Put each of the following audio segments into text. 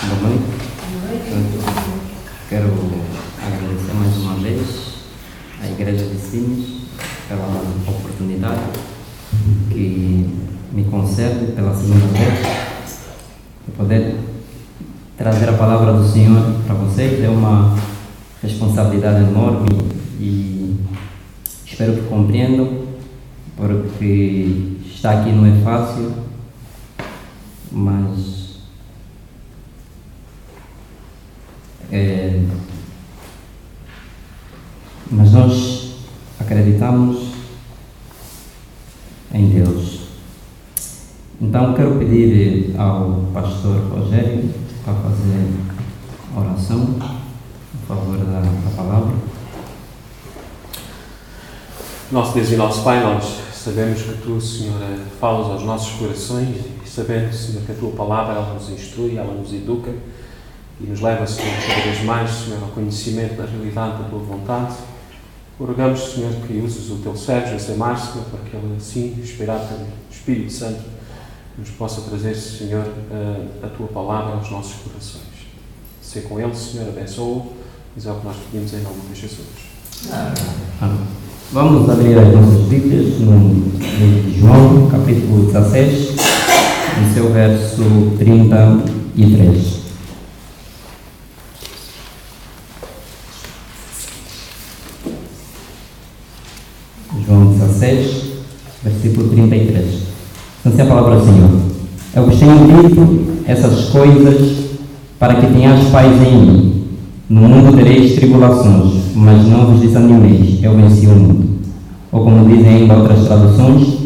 Boa noite. Quero agradecer mais uma vez à Igreja de Sines pela oportunidade que me concede pela segunda vez de poder trazer a palavra do Senhor para vocês. É uma responsabilidade enorme e espero que compreendam, porque estar aqui não é fácil, mas nós acreditamos em Deus. Então quero pedir ao pastor Rogério para fazer a oração a favor da palavra. Nosso Deus e nosso Pai, nós sabemos que Tu, Senhor, falas aos nossos corações e sabendo, Senhor, que a Tua palavra ela nos instrui, ela nos educa e nos leva, Senhor, cada vez mais, Senhor, ao conhecimento da realidade da Tua vontade. Rogamos, Senhor, que uses o Teu servo, José Márcio, Senhor, para que ele, assim, inspirado pelo Espírito Santo, nos possa trazer, Senhor, a Tua palavra aos nossos corações. Sê com ele, Senhor, abençoa-o, mas é o que nós pedimos em nome de Jesus. Amém. Vamos abrir as nossas Bíblias no livro de João, capítulo 16, no seu verso 33. João 16, versículo 33. Assim a palavra do Senhor. Eu vos tenho dito essas coisas para que tenhais paz em mim. No mundo tereis tribulações, mas não vos desanimeis, eu venci o mundo. Ou como dizem ainda outras traduções,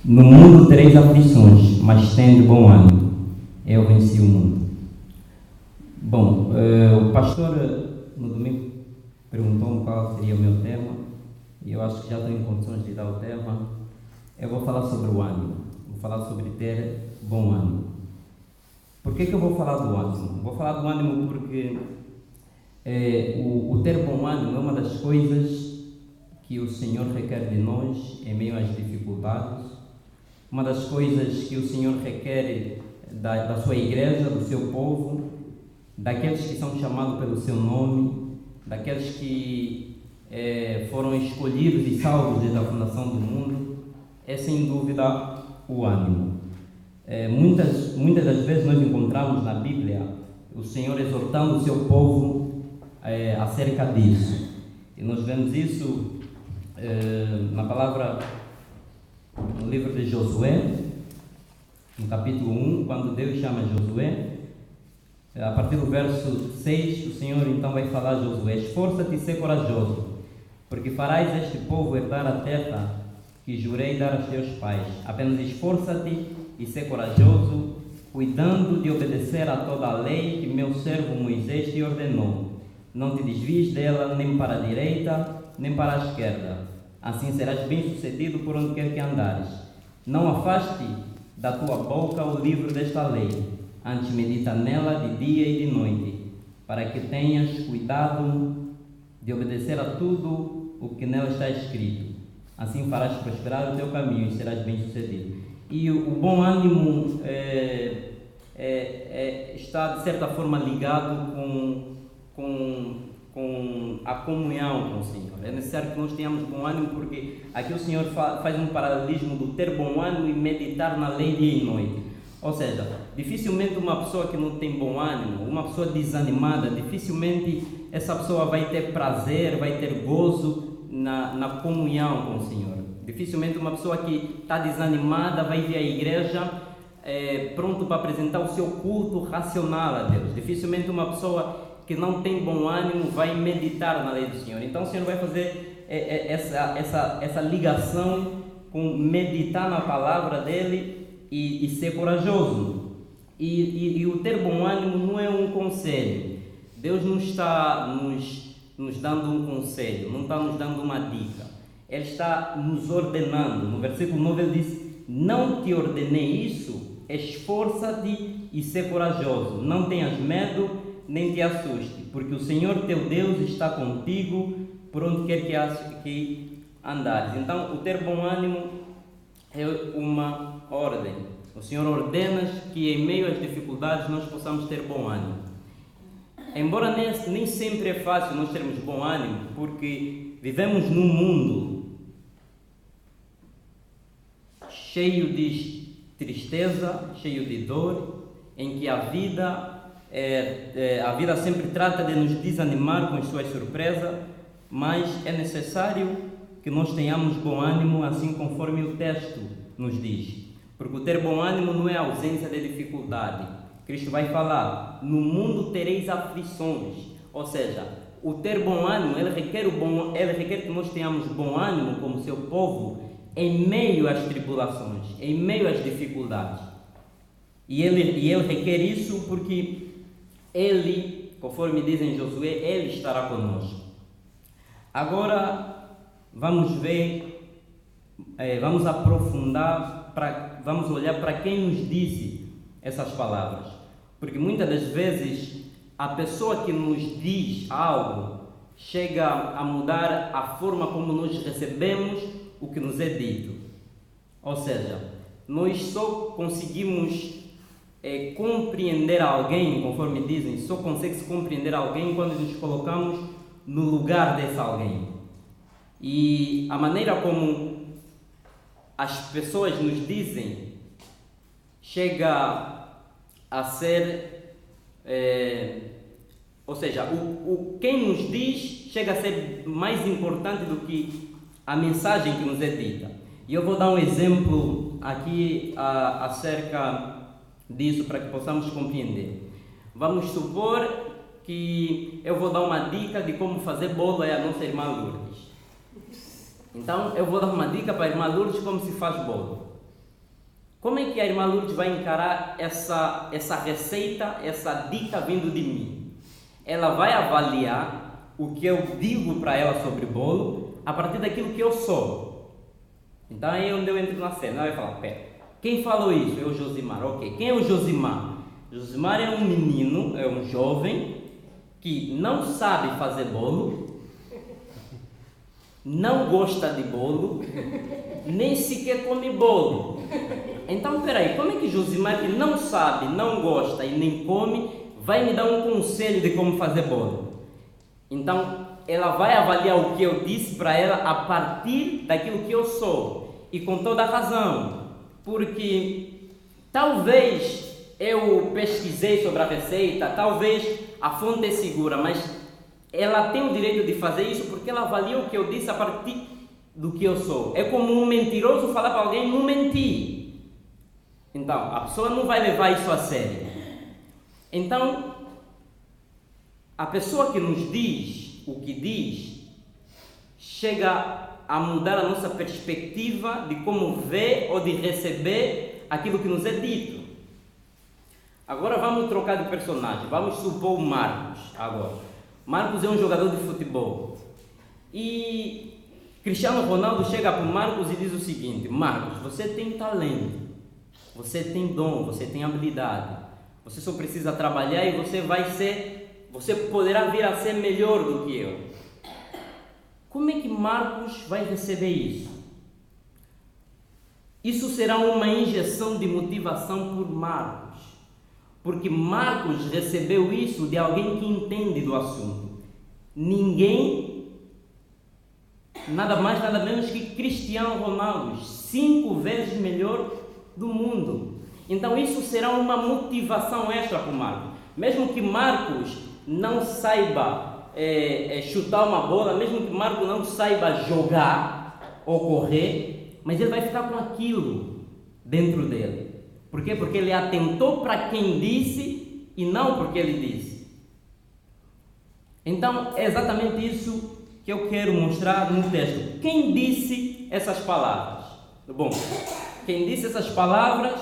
no mundo tereis aflições, mas tende bom ânimo, eu venci o mundo. Bom, o pastor no domingo perguntou-me qual seria o meu tema, e eu acho que já estou em condições de dar o tema. Eu vou falar sobre o ânimo, vou falar sobre ter bom ânimo. Por que eu vou falar do ânimo? Vou falar do ânimo porque o ter bom ânimo é uma das coisas que o Senhor requer de nós em meio às dificuldades, uma das coisas que o Senhor requer da sua igreja, do seu povo, daqueles que são chamados pelo seu nome, daqueles que foram escolhidos e salvos desde a fundação do mundo, é sem dúvida o ânimo. Muitas das vezes nós encontramos na Bíblia o Senhor exortando o seu povo acerca disso, e nós vemos isso na palavra, no livro de Josué, no capítulo 1, quando Deus chama Josué, a partir do verso 6, o Senhor então vai falar a Josué: esforça-te e ser corajoso, porque farás este povo herdar a terra que jurei dar aos teus pais. Apenas esforça-te e ser corajoso, cuidando de obedecer a toda a lei que meu servo Moisés te ordenou. Não te desvies dela nem para a direita, nem para a esquerda. Assim serás bem-sucedido por onde quer que andares. Não afaste da tua boca o livro desta lei, antes medita nela de dia e de noite, para que tenhas cuidado de obedecer a tudo o que nela está escrito. Assim farás prosperar o teu caminho e serás bem-sucedido. E o bom ânimo está, de certa forma, ligado com a comunhão com o Senhor. É necessário que nós tenhamos bom ânimo, porque aqui o Senhor faz um paralelismo do ter bom ânimo e meditar na lei dia e noite. Ou seja, dificilmente uma pessoa que não tem bom ânimo, uma pessoa desanimada, dificilmente essa pessoa vai ter prazer, vai ter gozo na comunhão com o Senhor. Dificilmente uma pessoa que está desanimada vai vir à igreja pronto para apresentar o seu culto racional a Deus. Dificilmente uma pessoa que não tem bom ânimo vai meditar na lei do Senhor. Então o Senhor vai fazer essa ligação com meditar na palavra dele e ser corajoso. E o ter bom ânimo não é um conselho. Deus não está nos dando um conselho, não está nos dando uma dica. Ele está nos ordenando. No versículo 9 ele diz: não te ordenei isso, esforça-te e ser corajoso. Não tenhas medo, nem te assuste, porque o Senhor teu Deus está contigo por onde quer que andares. Então, o ter bom ânimo é uma ordem. O Senhor ordena que em meio às dificuldades nós possamos ter bom ânimo. Embora nem sempre é fácil nós termos bom ânimo, porque vivemos num mundo cheio de tristeza, cheio de dor, em que a vida sempre trata de nos desanimar com as suas surpresas, mas é necessário que nós tenhamos bom ânimo, assim conforme o texto nos diz. Porque o ter bom ânimo não é ausência de dificuldade. Cristo vai falar, no mundo tereis aflições. Ou seja, o ter bom ânimo, ele requer que nós tenhamos bom ânimo como seu povo, em meio às tribulações, em meio às dificuldades. E ele requer isso porque ele, conforme diz em Josué, ele estará conosco. Agora, vamos ver, vamos aprofundar, vamos olhar para quem nos disse essas palavras. Porque muitas das vezes, a pessoa que nos diz algo, chega a mudar a forma como nós recebemos o que nos é dito. Ou seja, nós só conseguimos compreender alguém, conforme dizem, só consegue-se compreender alguém quando nos colocamos no lugar desse alguém. E a maneira como as pessoas nos dizem chega a ser, ou seja, quem nos diz chega a ser mais importante do que a mensagem que nos é dita. E eu vou dar um exemplo aqui acerca disso para que possamos compreender. Vamos supor que eu vou dar uma dica de como fazer bolo à nossa irmã Lourdes. Então eu vou dar uma dica para a irmã Lourdes como se faz bolo. Como é que a irmã Lourdes vai encarar essa receita, essa dica vindo de mim? Ela vai avaliar o que eu digo para ela sobre bolo a partir daquilo que eu sou. Então aí é onde eu entro na cena. Ela vai falar, pera, quem falou isso? É o Josimar. Ok, quem é o Josimar? Josimar é um menino, é um jovem que não sabe fazer bolo, não gosta de bolo, nem sequer come bolo. Então, peraí, como é que Josimar, que não sabe, não gosta e nem come, vai me dar um conselho de como fazer bolo? Então, ela vai avaliar o que eu disse para ela a partir daquilo que eu sou. E com toda a razão, porque talvez eu pesquisei sobre a receita, talvez a fonte é segura, mas ela tem o direito de fazer isso porque ela avalia o que eu disse a partir do que eu sou. É como um mentiroso falar para alguém, não menti. Então, a pessoa não vai levar isso a sério. Então, a pessoa que nos diz o que diz, chega a mudar a nossa perspectiva de como ver ou de receber aquilo que nos é dito. Agora vamos trocar de personagem. Vamos supor o Marcos agora. Marcos é um jogador de futebol. E Cristiano Ronaldo chega para o Marcos e diz o seguinte: Marcos, você tem talento, você tem dom, você tem habilidade. Você só precisa trabalhar e você poderá vir a ser melhor do que eu. Como é que Marcos vai receber isso? Isso será uma injeção de motivação por Marcos, porque Marcos recebeu isso de alguém que entende do assunto. Ninguém, nada mais, nada menos que Cristiano Ronaldo, 5 vezes melhor do mundo. Então isso será uma motivação extra para o Marcos. Mesmo que Marcos não saiba chutar uma bola, mesmo que Marcos não saiba jogar ou correr, mas ele vai ficar com aquilo dentro dele. Por quê? Porque ele atentou para quem disse e não porque ele disse. Então é exatamente isso que eu quero mostrar no texto. Quem disse essas palavras? Bom, quem disse essas palavras,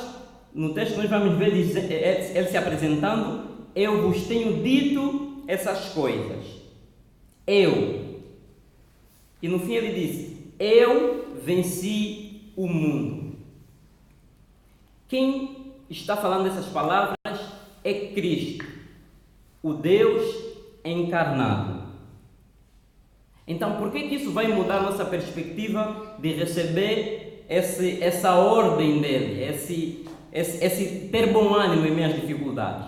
no texto nós vamos ver ele se apresentando: eu vos tenho dito essas coisas. Eu. E no fim ele disse: eu venci o mundo. Quem está falando essas palavras é Cristo, o Deus encarnado. Então, por que isso vai mudar a nossa perspectiva de receber essa ordem dele, esse ter bom ânimo em meio às dificuldades.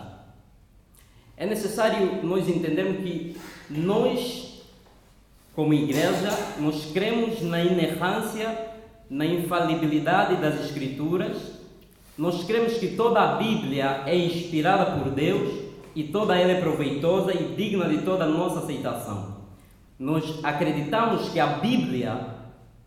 É necessário nós entendermos que nós, como igreja, nós cremos na inerrância, na infalibilidade das Escrituras. Nós cremos que toda a Bíblia é inspirada por Deus e toda ela é proveitosa e digna de toda a nossa aceitação. Nós acreditamos que a Bíblia,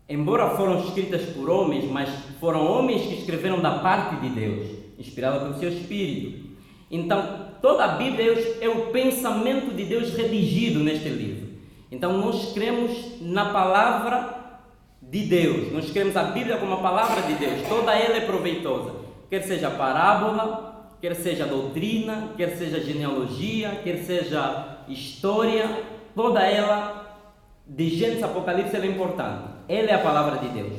embora foram escritas por homens, mas foram homens que escreveram da parte de Deus, inspirada pelo seu Espírito. Então, toda a Bíblia é o pensamento de Deus redigido neste livro. Então, nós cremos na palavra de Deus. Nós cremos a Bíblia como a palavra de Deus. Toda ela é proveitosa. Quer seja parábola, quer seja doutrina, quer seja genealogia, quer seja história, toda ela, de Gênesis a Apocalipse, ela é importante. Ela é a palavra de Deus.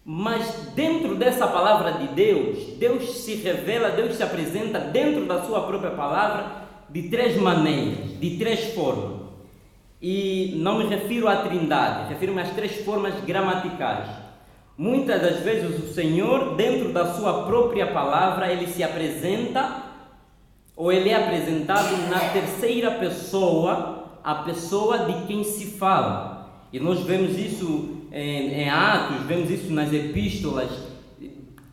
Mas dentro dessa palavra de Deus, Deus se revela, Deus se apresenta dentro da sua própria palavra de três maneiras, de três formas. E não me refiro à Trindade, refiro-me às três formas gramaticais. Muitas das vezes o Senhor, dentro da sua própria palavra, ele se apresenta, ou ele é apresentado na terceira pessoa, a pessoa de quem se fala. E nós vemos isso em Atos, vemos isso nas epístolas.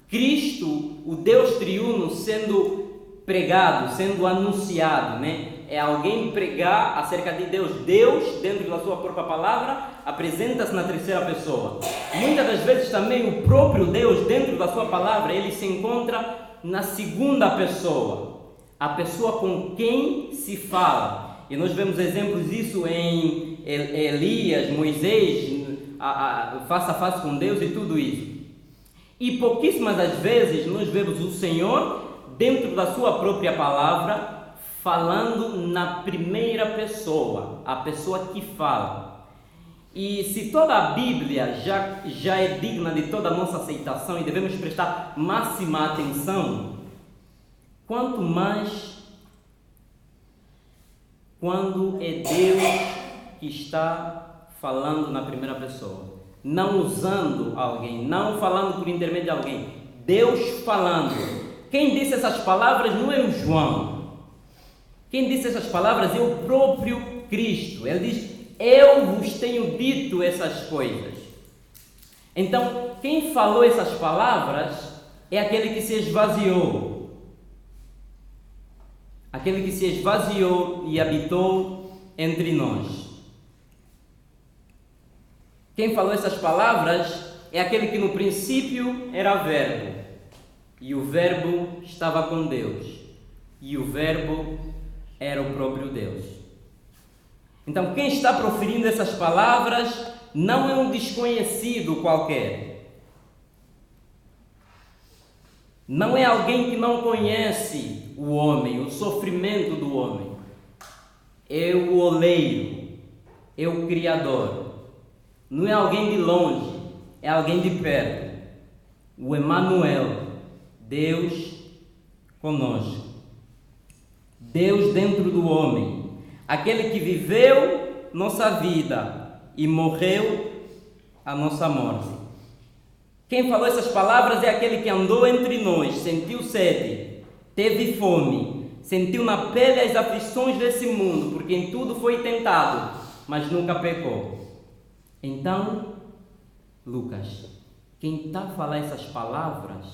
Cristo, o Deus triuno, sendo pregado, sendo anunciado, né? É alguém pregar acerca de Deus. Deus, dentro da sua própria palavra, apresenta-se na terceira pessoa. Muitas das vezes também o próprio Deus, dentro da sua palavra, ele se encontra na segunda pessoa, a pessoa com quem se fala. E nós vemos exemplos disso em Elias, Moisés, face a face com Deus e tudo isso. E pouquíssimas das vezes nós vemos o Senhor, dentro da sua própria palavra, falando na primeira pessoa, a pessoa que fala. E se toda a Bíblia já é digna de toda a nossa aceitação e devemos prestar máxima atenção, quanto mais quando é Deus que está falando na primeira pessoa, não usando alguém, não falando por intermédio de alguém, Deus falando. Quem disse essas palavras não é o João. Quem disse essas palavras é o próprio Cristo. Ele diz: eu vos tenho dito essas coisas. Então, quem falou essas palavras é aquele que se esvaziou. Aquele que se esvaziou e habitou entre nós. Quem falou essas palavras é aquele que no princípio era Verbo. E o Verbo estava com Deus. E o Verbo era o próprio Deus. Então, quem está proferindo essas palavras não é um desconhecido qualquer. Não é alguém que não conhece o homem, o sofrimento do homem. É o oleiro, é o Criador. Não é alguém de longe, é alguém de perto. O Emanuel, Deus conosco. Deus dentro do homem, aquele que viveu nossa vida e morreu a nossa morte. Quem falou essas palavras é aquele que andou entre nós, sentiu sede, teve fome, sentiu na pele as aflições desse mundo, porque em tudo foi tentado, mas nunca pecou. Então, Lucas, quem está a falar essas palavras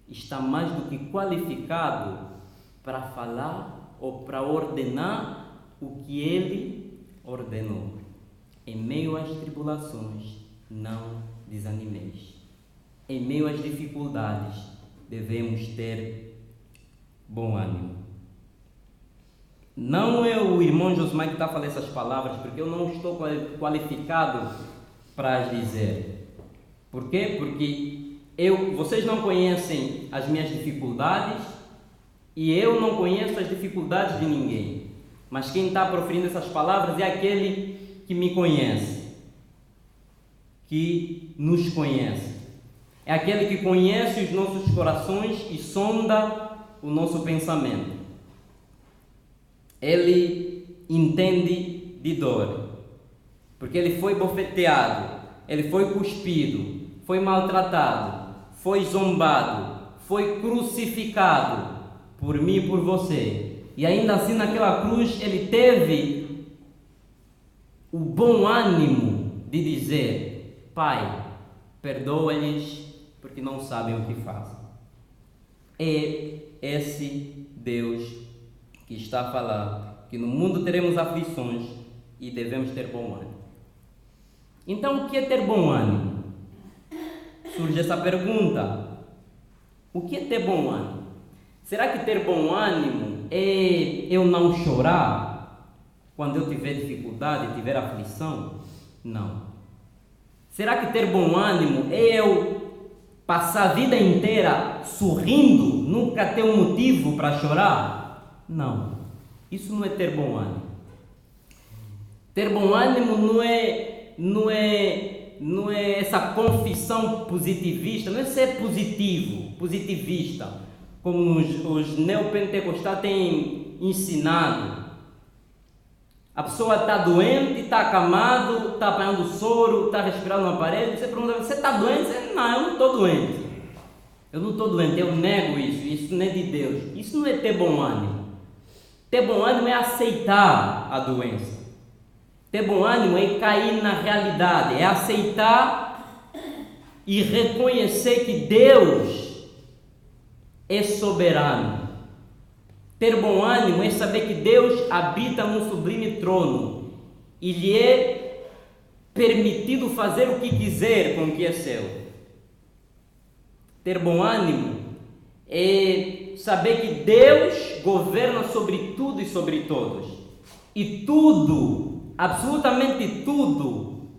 está mais do que qualificado para falar ou para ordenar o que ele ordenou. Em meio às tribulações, não desanimeis. Em meio às dificuldades, devemos ter bom ânimo. Não é o irmão Josimar que está a falar essas palavras, porque eu não estou qualificado para as dizer. Por quê? Porque vocês não conhecem as minhas dificuldades e eu não conheço as dificuldades de ninguém. Mas quem está proferindo essas palavras é aquele que me conhece, que nos conhece. É aquele que conhece os nossos corações e sonda o nosso pensamento. Ele entende de dor, porque ele foi bofeteado, ele foi cuspido, foi maltratado, foi zombado, foi crucificado por mim e por você. E ainda assim naquela cruz ele teve o bom ânimo de dizer: Pai, perdoa-lhes porque não sabem o que fazem. É esse Deus que está a falar que no mundo teremos aflições e devemos ter bom ânimo. Então, o que é ter bom ânimo? Surge essa pergunta: o que é ter bom ânimo? Será que ter bom ânimo é eu não chorar quando eu tiver dificuldade, tiver aflição? Não. Será que ter bom ânimo é eu passar a vida inteira sorrindo, nunca ter um motivo para chorar? Não. Isso não é ter bom ânimo. Ter bom ânimo não é essa confissão positivista, não é ser positivista, como os neopentecostais têm ensinado. A pessoa está doente, está acamado, está apanhando soro, está respirando no aparelho. Você pergunta: você está doente? Você, não, eu não estou doente. Eu não estou doente, eu nego isso não é de Deus. Isso não é ter bom ânimo. Ter bom ânimo é aceitar a doença. Ter bom ânimo é cair na realidade, é aceitar e reconhecer que Deus é soberano. Ter bom ânimo é saber que Deus habita num sublime trono e lhe é permitido fazer o que quiser com o que é seu. Ter bom ânimo é saber que Deus governa sobre tudo e sobre todos. E tudo, absolutamente tudo,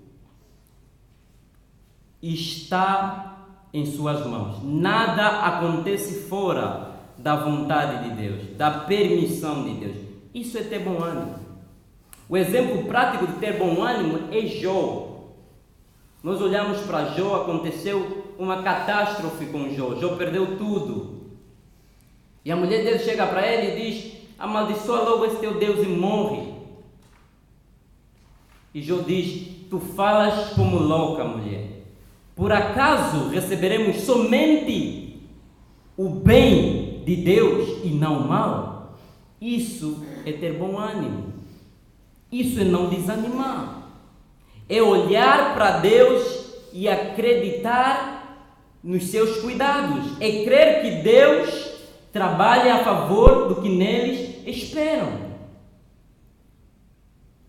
está em suas mãos. Nada acontece fora da vontade de Deus, da permissão de Deus. Isso é ter bom ânimo. O exemplo prático de ter bom ânimo é Jó. Nós olhamos para Jó, aconteceu uma catástrofe com Jó. Jó perdeu tudo. E a mulher dele chega para ele e diz: amaldiçoa logo esse teu Deus e morre. E Jó diz: tu falas como louca, mulher. Por acaso receberemos somente o bem de Deus e não o mal? Isso é ter bom ânimo. Isso é não desanimar. É olhar para Deus e acreditar nos seus cuidados. É crer que Deus trabalha a favor do que neles esperam.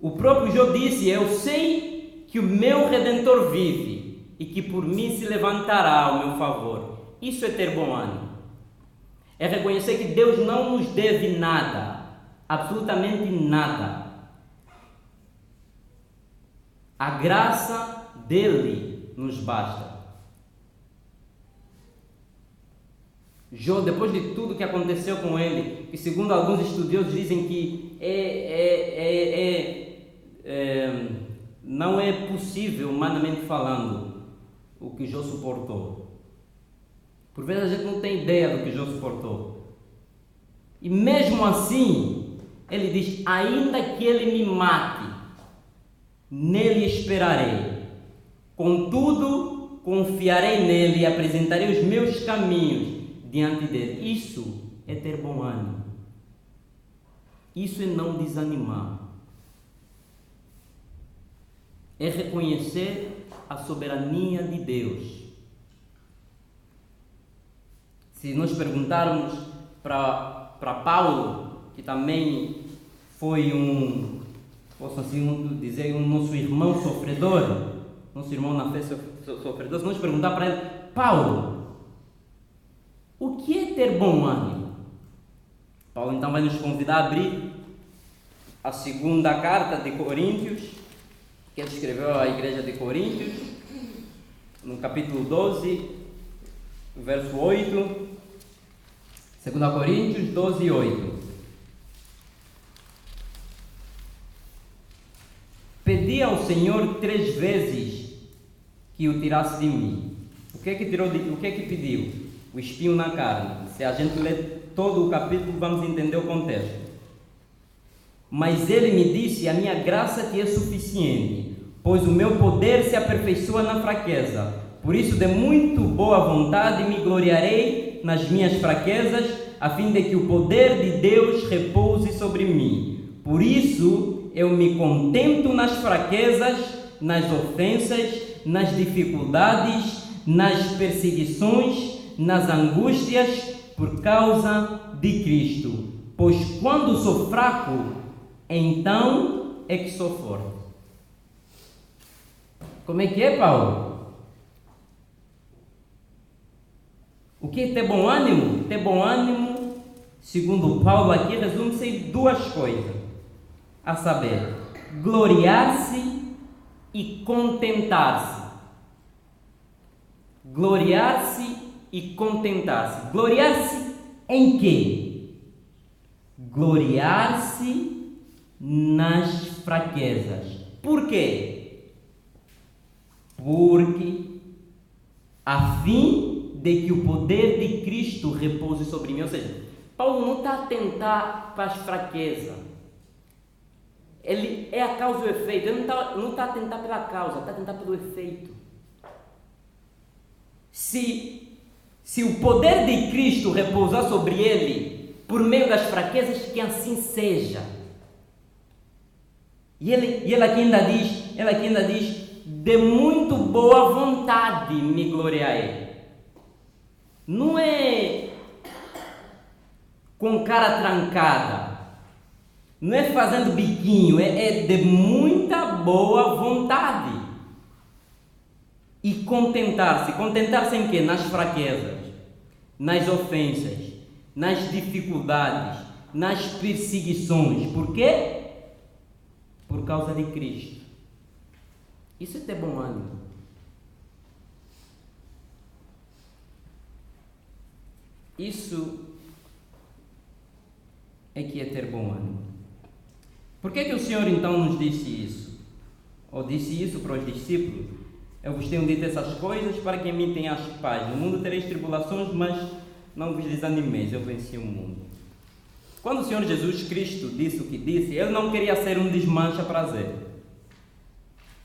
O próprio Jó disse: eu sei que o meu Redentor vive e que por mim se levantará ao meu favor. Isso é ter bom ânimo. É reconhecer que Deus não nos deve nada, absolutamente nada. A graça dele nos basta. Jó, depois de tudo que aconteceu com ele, que segundo alguns estudiosos dizem que não é possível, humanamente falando, o que Jó suportou. Por vezes a gente não tem ideia do que Jó suportou. E mesmo assim, ele diz: ainda que ele me mate, nele esperarei. Contudo, confiarei nele e apresentarei os meus caminhos diante dele. Isso é ter bom ânimo. Isso é não desanimar. É reconhecer a soberania de Deus. Se nós perguntarmos para Paulo, que também foi posso assim dizer, um nosso irmão sofredor, nosso irmão na fé sofredor, se nós perguntar para ele: Paulo, o que é ter bom ânimo? Paulo então vai nos convidar a abrir a segunda carta de Coríntios, que ele escreveu à igreja de Coríntios, no capítulo 12, verso 8, 2 Coríntios 12, 8. Pedi ao Senhor 3 vezes que o tirasse de mim. O que é que pediu? O espinho na carne. Se a gente ler todo o capítulo, vamos entender o contexto. Mas ele me disse: a minha graça te é suficiente, pois o meu poder se aperfeiçoa na fraqueza. Por isso, de muito boa vontade, me gloriarei nas minhas fraquezas, a fim de que o poder de Deus repouse sobre mim. Por isso, eu me contento nas fraquezas, nas ofensas, nas dificuldades, nas perseguições, nas angústias, por causa de Cristo. Pois quando sou fraco, então é que sou forte. Como é que é, Paulo? O que é ter bom ânimo? Ter bom ânimo, segundo Paulo aqui, resume-se em duas coisas. A saber, gloriar-se e contentar-se. Gloriar-se e contentar-se. Gloriar-se em quê? Gloriar-se nas fraquezas. Por quê? Porque a fim de que o poder de Cristo repouse sobre mim. Ou seja, Paulo não está a atentar para as fraquezas. Ele é a causa e o efeito. Ele não está a atentar pela causa, está a atentar pelo efeito. Se o poder de Cristo repousar sobre ele por meio das fraquezas, que assim seja. E ele aqui ainda diz, de muito boa vontade me gloriarei. Não é com cara trancada, não é fazendo biquinho, é de muita boa vontade. E contentar-se. Contentar-se em quê? Nas fraquezas, nas ofensas, nas dificuldades, nas perseguições. Por quê? Por causa de Cristo. Isso é ter bom ânimo. Isso é que é ter bom ânimo. Por que o Senhor então nos disse isso? Ou disse isso para os discípulos? Eu vos tenho dito essas coisas para que em mim tenhas paz. No mundo tereis tribulações, mas não vos desanimeis, eu venci o mundo. Quando o Senhor Jesus Cristo disse o que disse, Ele não queria ser um desmancha-prazer.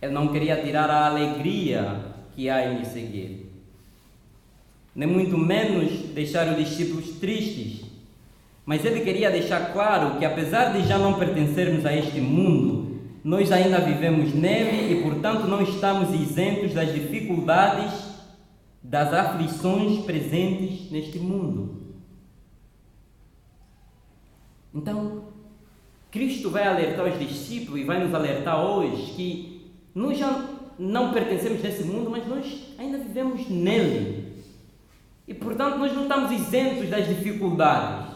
Ele não queria tirar a alegria que há em me seguir. Nem muito menos deixar os discípulos tristes. Mas Ele queria deixar claro que apesar de já não pertencermos a este mundo, nós ainda vivemos nele e, portanto, não estamos isentos das dificuldades, das aflições presentes neste mundo. Então, Cristo vai alertar os discípulos e vai nos alertar hoje que nós já não pertencemos nesse mundo, mas nós ainda vivemos nele. E, portanto, nós não estamos isentos das dificuldades.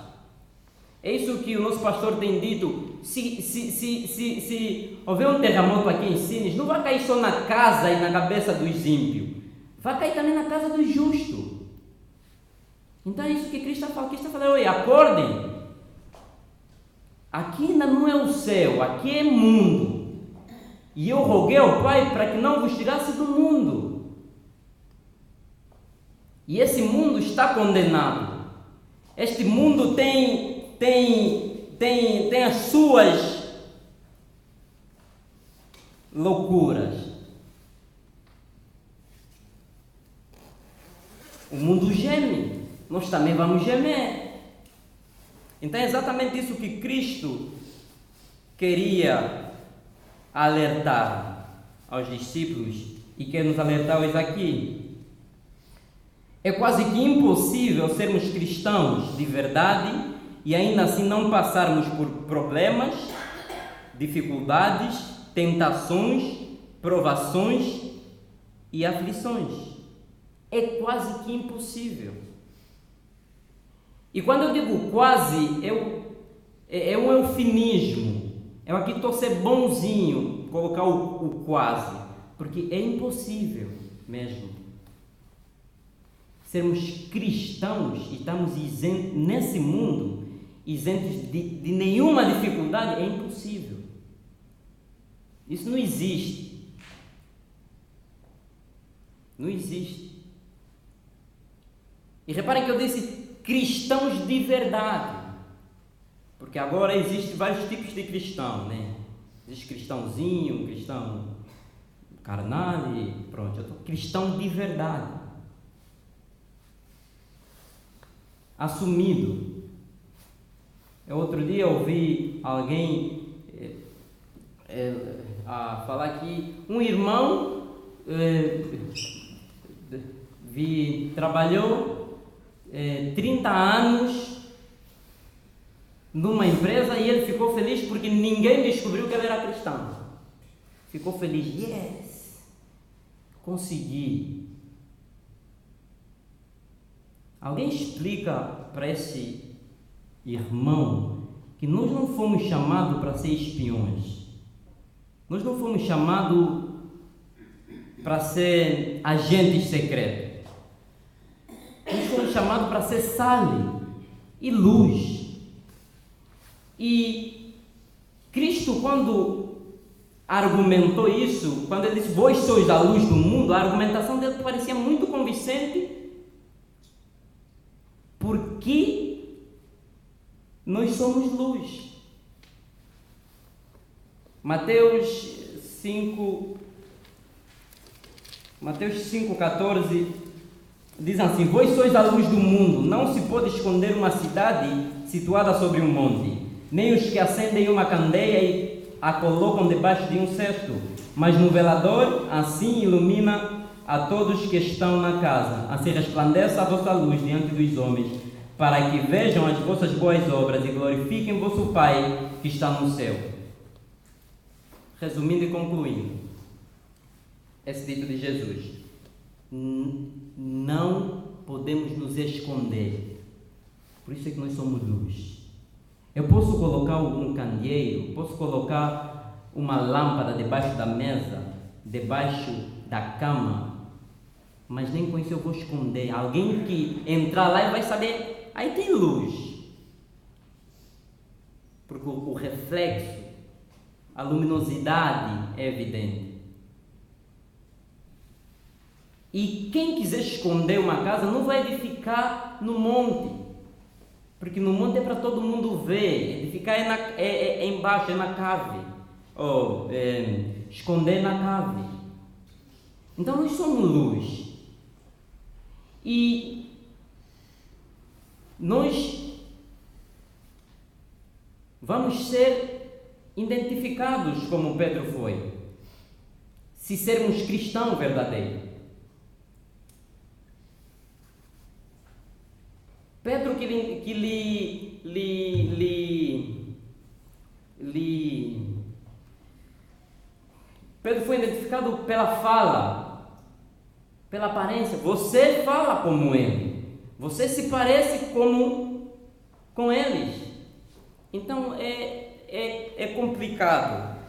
É isso que o nosso pastor tem dito. Se houver um terremoto aqui em Sines, não vai cair só na casa e na cabeça dos ímpios. Vai cair também na casa dos justos. Então é isso que Cristo está falando. Cristo está falando, acordem. Aqui ainda não é o céu, aqui é mundo. E eu roguei ao Pai para que não vos tirasse do mundo. E esse mundo está condenado. Este mundo tem as suas loucuras. O mundo geme, nós também vamos gemer. Então é exatamente isso que Cristo queria alertar aos discípulos e quer nos alertar hoje aqui. É quase que impossível sermos cristãos de verdade e ainda assim não passarmos por problemas, dificuldades, tentações, provações e aflições. É quase que impossível. E quando eu digo quase, é um eufemismo. Eu aqui estou a ser bonzinho, colocar o quase, porque é impossível mesmo. Sermos cristãos e estamos isentos nesse mundo, isentos de nenhuma dificuldade, é impossível. Isso não existe. Não existe. E reparem que eu disse cristãos de verdade, porque agora existem vários tipos de cristão, né? Existe cristãozinho, cristão carnal e pronto, eu estou cristão de verdade. assumido. Outro dia eu ouvi alguém a falar que um irmão trabalhou 30 anos numa empresa e ele ficou feliz porque ninguém descobriu que ele era cristão. Ficou feliz. Yes! Consegui. Alguém explica para esse irmão que nós não fomos chamados para ser espiões. Nós não fomos chamados para ser agentes secretos. Nós fomos chamados para ser sal e luz. E Cristo, quando argumentou isso, quando ele disse, vós sois a luz do mundo, a argumentação dele parecia muito convincente, porque nós somos luz. Mateus 5,14 diz assim, vós sois a luz do mundo, não se pode esconder uma cidade situada sobre um monte, nem os que acendem uma candeia e a colocam debaixo de um cesto, mas no velador, assim ilumina a todos que estão na casa. Assim resplandeça a vossa luz diante dos homens, para que vejam as vossas boas obras e glorifiquem vosso Pai que está no céu. Resumindo e concluindo, esse dito de Jesus, não podemos nos esconder, por isso é que nós somos luz. Eu posso colocar um candeeiro, posso colocar uma lâmpada debaixo da mesa, debaixo da cama, mas nem com isso eu vou esconder. Alguém que entrar lá e vai saber, aí tem luz, porque o reflexo, a luminosidade é evidente. E quem quiser esconder uma casa não vai edificar no monte, porque no monte é para todo mundo ver. Edificar é embaixo, é na cave, ou esconder na cave. Então nós somos luz, e nós vamos ser identificados como Pedro foi, se sermos cristãos verdadeiros. Pedro Pedro foi identificado pela fala, pela aparência. Você fala como ele, você se parece com eles. Então é complicado,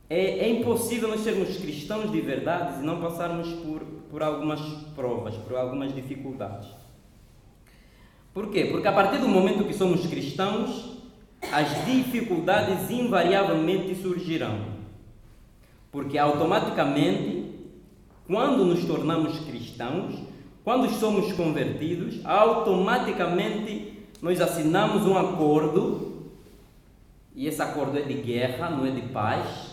é impossível nós sermos cristãos de verdade e não passarmos por algumas provas, por algumas dificuldades. Por quê? Porque a partir do momento que somos cristãos, as dificuldades invariavelmente surgirão. Porque automaticamente, quando nos tornamos cristãos, quando somos convertidos, automaticamente nós assinamos um acordo, e esse acordo é de guerra, não é de paz.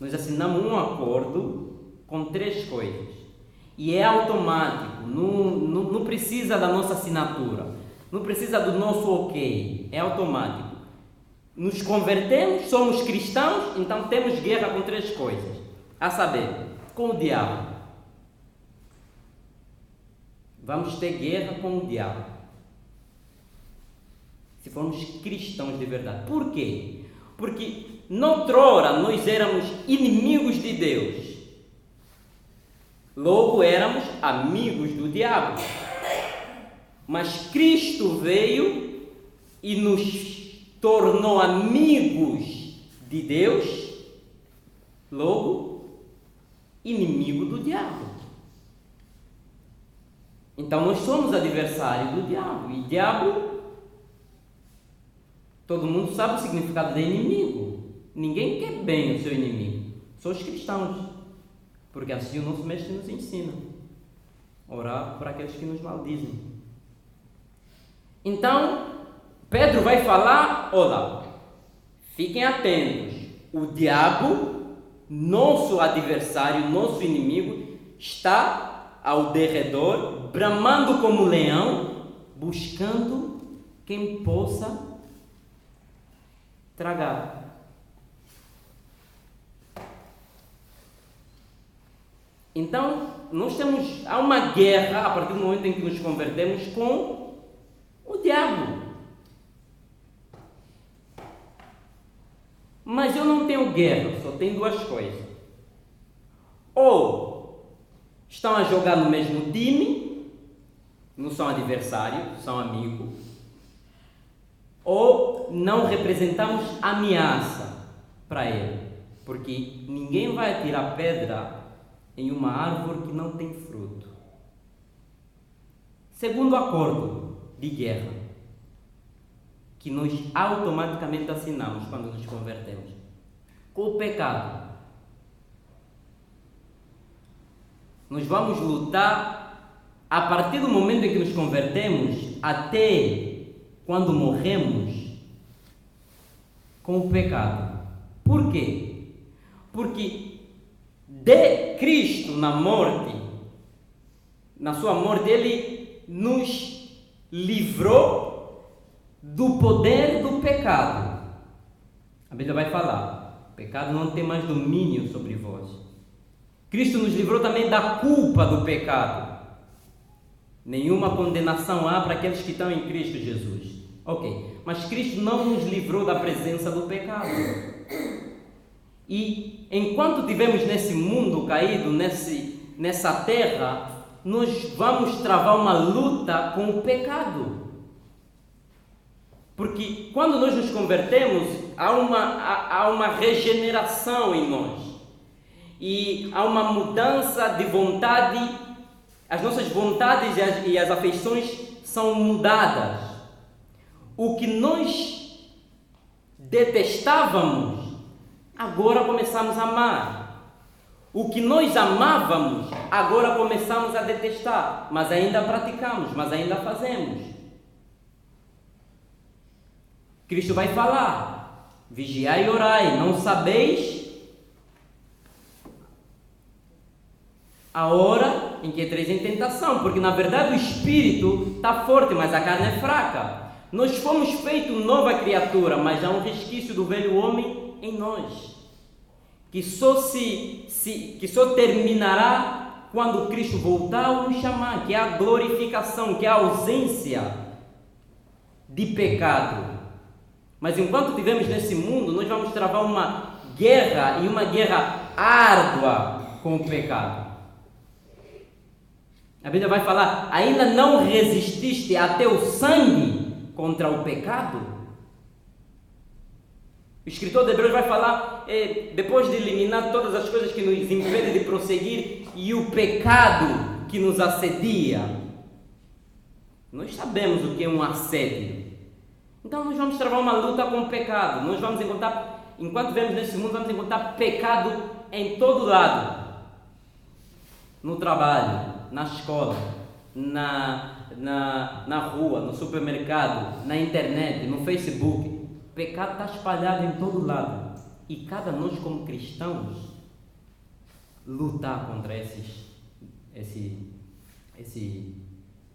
Nós assinamos um acordo com 3 coisas. E é automático, não precisa da nossa assinatura, não precisa do nosso ok, é automático. Nos convertemos, somos cristãos, então temos guerra com 3 coisas, a saber, com o diabo. Vamos ter guerra com o diabo, se formos cristãos de verdade. Por quê? Porque noutrora nós éramos inimigos de Deus, logo éramos amigos do diabo. Mas Cristo veio e nos tornou amigos de Deus, logo inimigo do diabo. Então nós somos adversários do diabo. E diabo, todo mundo sabe o significado de inimigo. Ninguém quer bem o seu inimigo, só os cristãos. Porque assim o nosso mestre nos ensina, orar por aqueles que nos maldizem. Então, Pedro vai falar, olha, fiquem atentos, o diabo, nosso adversário, nosso inimigo, está ao derredor, bramando como leão, buscando quem possa tragar. Então, há uma guerra a partir do momento em que nos convertemos com o diabo. Mas eu não tenho guerra, só tenho duas coisas. Ou estão a jogar no mesmo time, não são adversários, são amigos, ou não representamos ameaça para ele, porque ninguém vai atirar pedra em uma árvore que não tem fruto. Segundo acordo de guerra, que nós automaticamente assinamos quando nos convertemos, com o pecado. Nós vamos lutar a partir do momento em que nos convertemos até quando morremos com o pecado. Por quê? Porque de Cristo na morte, na sua morte, Ele nos livrou do poder do pecado. A Bíblia vai falar, o pecado não tem mais domínio sobre vós. Cristo nos livrou também da culpa do pecado. Nenhuma condenação há para aqueles que estão em Cristo Jesus. Ok, mas Cristo não nos livrou da presença do pecado. E enquanto estivermos nesse mundo caído, nessa terra, nós vamos travar uma luta com o pecado. Porque quando nós nos convertemos, há uma regeneração em nós. E há uma mudança de vontade, as nossas vontades e as afeições são mudadas. O que nós detestávamos, agora começamos a amar. O que nós amávamos, agora começamos a detestar. Mas ainda praticamos, mas ainda fazemos. Cristo vai falar: vigiai e orai, não sabeis a hora em que entreis em tentação, porque na verdade o espírito está forte, mas a carne é fraca. Nós fomos feitos nova criatura, mas há um resquício do velho homem em nós, que só terminará quando Cristo voltar ou nos chamar, que é a glorificação, que é a ausência de pecado. Mas enquanto estivermos nesse mundo, nós vamos travar uma guerra, e uma guerra árdua com o pecado. A Bíblia vai falar: ainda não resististe até o sangue contra o pecado? O escritor de Hebreus vai falar, depois de eliminar todas as coisas que nos impedem de prosseguir e o pecado que nos assedia. Nós sabemos o que é um assédio. Então nós vamos travar uma luta com o pecado. Nós vamos encontrar, enquanto vivemos nesse mundo, vamos encontrar pecado em todo lado. No trabalho, na escola, na rua, no supermercado, na internet, no Facebook. O pecado está espalhado em todo lado. E cada nós como cristãos lutar contra esses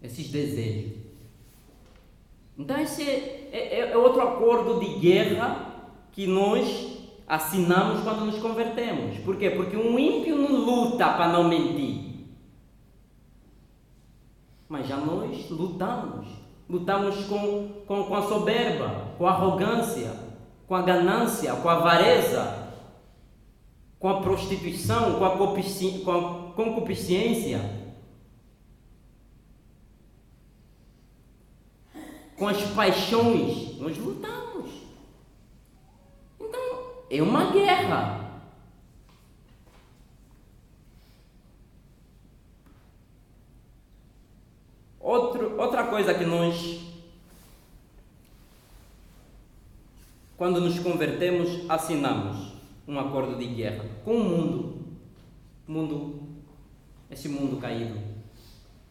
desejos. Então esse é outro acordo de guerra que nós assinamos quando nos convertemos. Por quê? Porque um ímpio não luta para não mentir. Mas já nós lutamos com a soberba, com a arrogância, com a ganância, com a avareza, com a prostituição, com a concupiscência, com as paixões. Nós lutamos. Então é uma guerra. Outra coisa que nós, quando nos convertemos, assinamos um acordo de guerra com o mundo, esse mundo caído,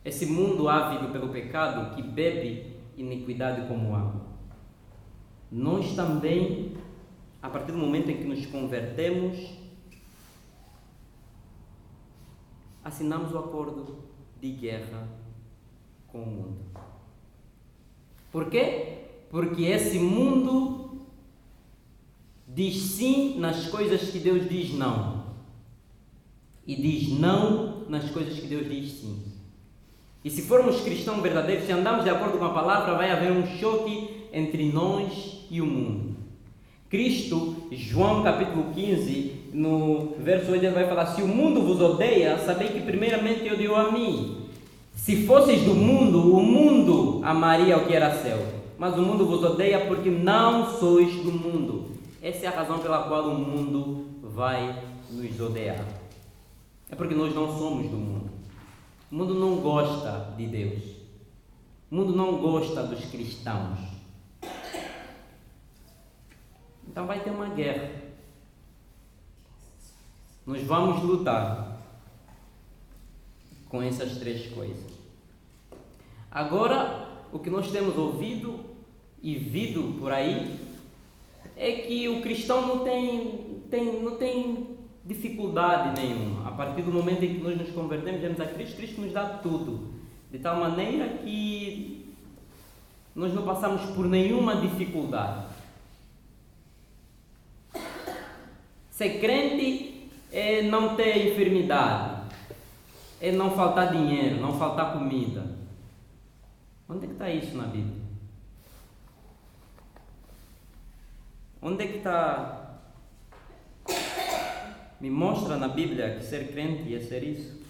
esse mundo ávido pelo pecado, que bebe iniquidade como água. Nós também, a partir do momento em que nos convertemos, assinamos o acordo de guerra com o mundo. Por quê? Porque esse mundo diz sim nas coisas que Deus diz não. E diz não nas coisas que Deus diz sim. E se formos cristãos verdadeiros, se andamos de acordo com a palavra, vai haver um choque entre nós e o mundo. Cristo, João capítulo 15, no verso 8, ele vai falar: se o mundo vos odeia, sabei que primeiramente odiou a mim. Se fosseis do mundo, o mundo amaria o que era seu. Mas o mundo vos odeia porque não sois do mundo. Essa é a razão pela qual o mundo vai nos odiar. É porque nós não somos do mundo. O mundo não gosta de Deus. O mundo não gosta dos cristãos. Então vai ter uma guerra. Nós vamos lutar com essas três coisas. Agora, o que nós temos ouvido e visto por aí é que o cristão não tem dificuldade nenhuma. A partir do momento em que nós nos convertemos, vemos a Cristo, Cristo nos dá tudo. De tal maneira que nós não passamos por nenhuma dificuldade. Ser crente é não ter enfermidade, é não faltar dinheiro, não faltar comida. Onde é que está isso na Bíblia? Onde é que está? Me mostra na Bíblia que ser crente é ser isso.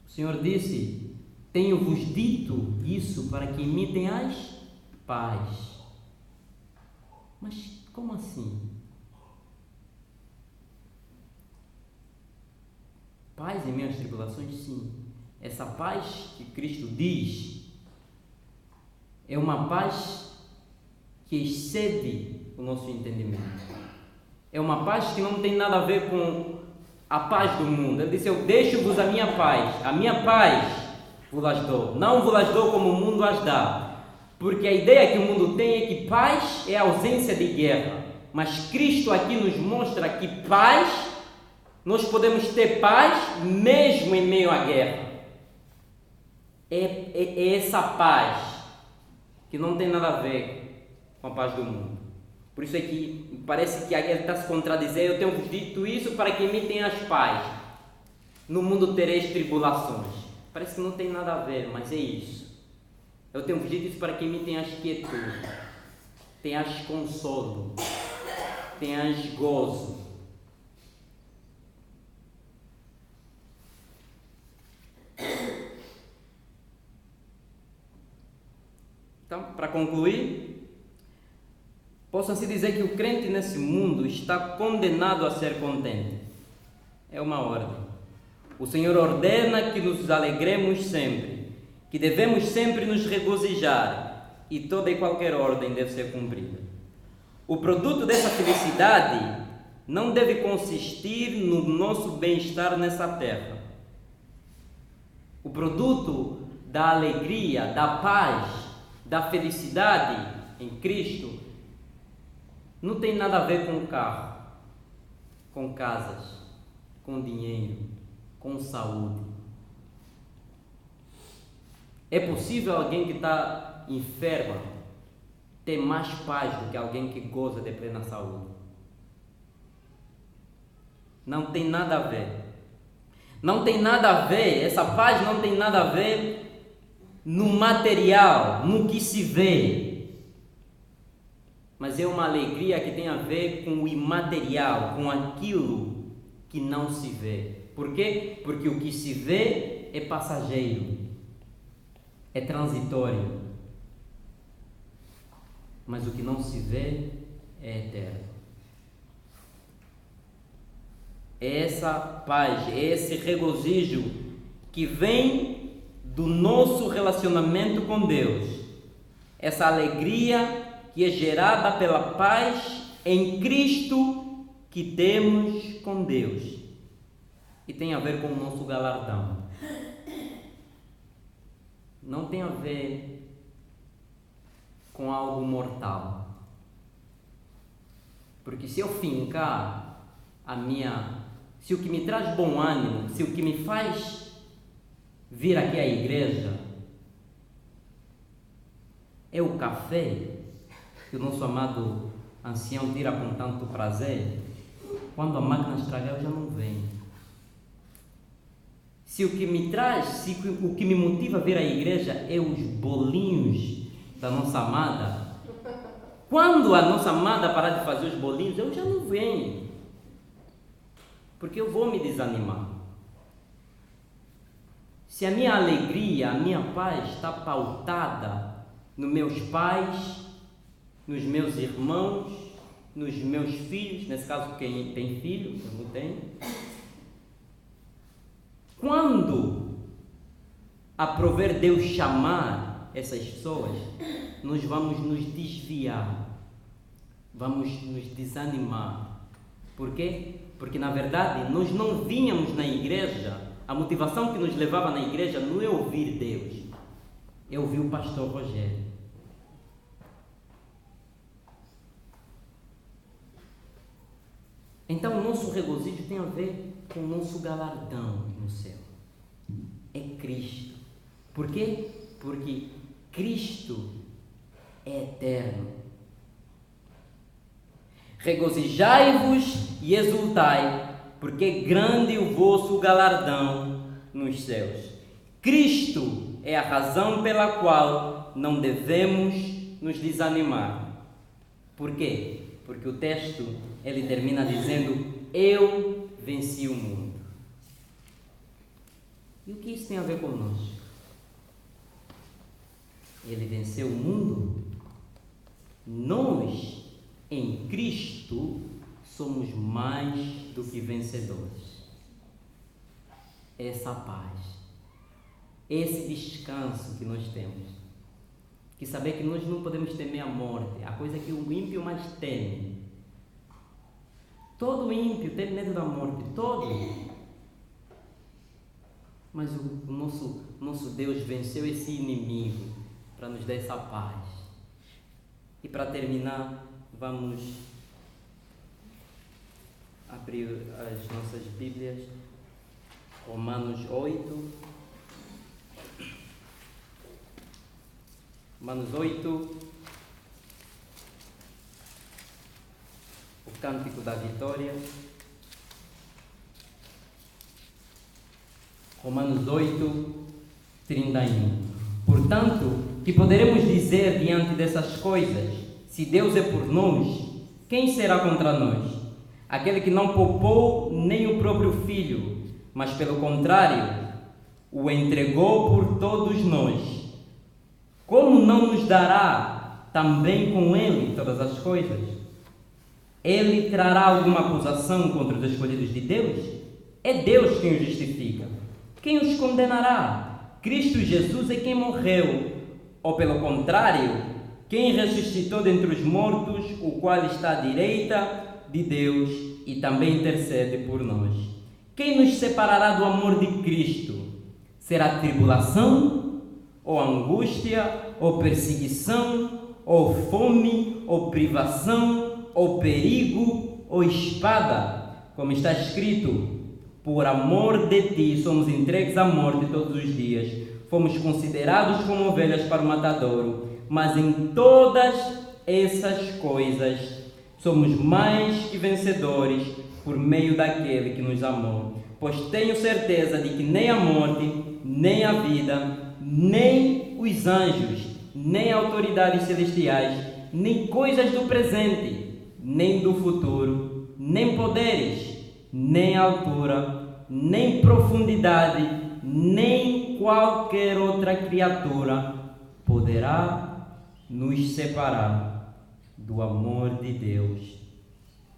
O Senhor disse: tenho-vos dito isso para que imitem as paz. Mas como assim? Paz em meio às tribulações? Sim. Essa paz que Cristo diz é uma paz que excede o nosso entendimento. É uma paz que não tem nada a ver com a paz do mundo. Ele disse: eu deixo-vos a minha paz vos as dou. Não vos as dou como o mundo as dá. Porque a ideia que o mundo tem é que paz é a ausência de guerra. Mas Cristo aqui nos mostra que paz, nós podemos ter paz mesmo em meio à guerra. É essa paz que não tem nada a ver com a paz do mundo. Por isso é que parece que ele está se contradizendo. Eu tenho dito isso para que imitem as paz. No mundo tereis tribulações. Parece que não tem nada a ver, mas é isso. Eu tenho dito isso para que imitem as quietude, tenhas consolo, tenhas gozo. Então, para concluir, possa-se dizer que o crente nesse mundo está condenado a ser contente. É uma ordem. O Senhor ordena que nos alegremos sempre, que devemos sempre nos regozijar, e toda e qualquer ordem deve ser cumprida. O produto dessa felicidade não deve consistir no nosso bem-estar nessa terra. O produto da alegria, da paz, da felicidade em Cristo não tem nada a ver com carro, com casas, com dinheiro, com saúde. É possível alguém que está enfermo ter mais paz do que alguém que goza de plena saúde? Não tem nada a ver. Não tem nada a ver, essa paz não tem nada a ver no material, no que se vê. Mas é uma alegria que tem a ver com o imaterial, com aquilo que não se vê. Por quê? Porque o que se vê é passageiro, é transitório, mas o que não se vê é eterno. É essa paz, é esse regozijo que vem do nosso relacionamento com Deus, essa alegria que é gerada pela paz em Cristo que temos com Deus, e tem a ver com o nosso galardão. Não tem a ver com algo mortal. Porque se eu fincar se o que me traz bom ânimo, se o que me faz vir aqui à igreja é o café que o nosso amado ancião tira com tanto prazer. Quando a máquina estragar, eu já não venho. Se o que me traz, se o que me motiva a vir à igreja é os bolinhos da nossa amada, quando a nossa amada parar de fazer os bolinhos, eu já não venho, porque eu vou me desanimar. Se a minha alegria, a minha paz está pautada nos meus pais, nos meus irmãos, nos meus filhos, nesse caso quem tem filho, eu não tenho. Quando aprover Deus chamar essas pessoas, nós vamos nos desviar, vamos nos desanimar. Por quê? Porque na verdade nós não vínhamos na igreja, a motivação que nos levava na igreja não é ouvir Deus, é ouvir o pastor Rogério. Então o nosso regozijo tem a ver com o nosso galardão no céu. É Cristo. Por quê? Porque Cristo é eterno. Regozijai-vos e exultai, porque é grande o vosso galardão nos céus. Cristo é a razão pela qual não devemos nos desanimar. Por quê? Porque o texto ele termina dizendo: eu venci o mundo. E o que isso tem a ver conosco? Ele venceu o mundo. Nós, em Cristo, somos mais do que vencedores. Essa paz, esse descanso que nós temos, que saber que nós não podemos temer a morte, a coisa que o ímpio mais teme. Todo ímpio tem medo da morte, todo. Mas o nosso Deus venceu esse inimigo para nos dar essa paz. E para terminar, vamos abrir as nossas Bíblias, Romanos 8. Romanos 8, o Cântico da Vitória. Romanos 8, 31. Portanto, que poderemos dizer diante dessas coisas? Se Deus é por nós, quem será contra nós? Aquele que não poupou nem o próprio Filho, mas pelo contrário, o entregou por todos nós. Como não nos dará também com Ele todas as coisas? Ele trará alguma acusação contra os escolhidos de Deus? É Deus quem os justifica. Quem os condenará? Cristo Jesus é quem morreu, ou pelo contrário, quem ressuscitou dentre os mortos, o qual está à direita de Deus e também intercede por nós. Quem nos separará do amor de Cristo? Será tribulação, ou angústia, ou perseguição, ou fome, ou privação, ou perigo, ou espada? Como está escrito: por amor de ti somos entregues à morte todos os dias, fomos considerados como ovelhas para o matadouro, mas em todas essas coisas somos mais que vencedores por meio daquele que nos amou. Pois tenho certeza de que nem a morte, nem a vida, nem os anjos, nem autoridades celestiais, nem coisas do presente, nem do futuro, nem poderes, nem altura, nem profundidade, nem qualquer outra criatura poderá nos separar do amor de Deus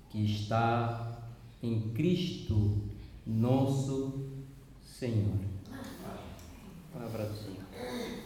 que está em Cristo nosso Senhor. Palavra do Senhor.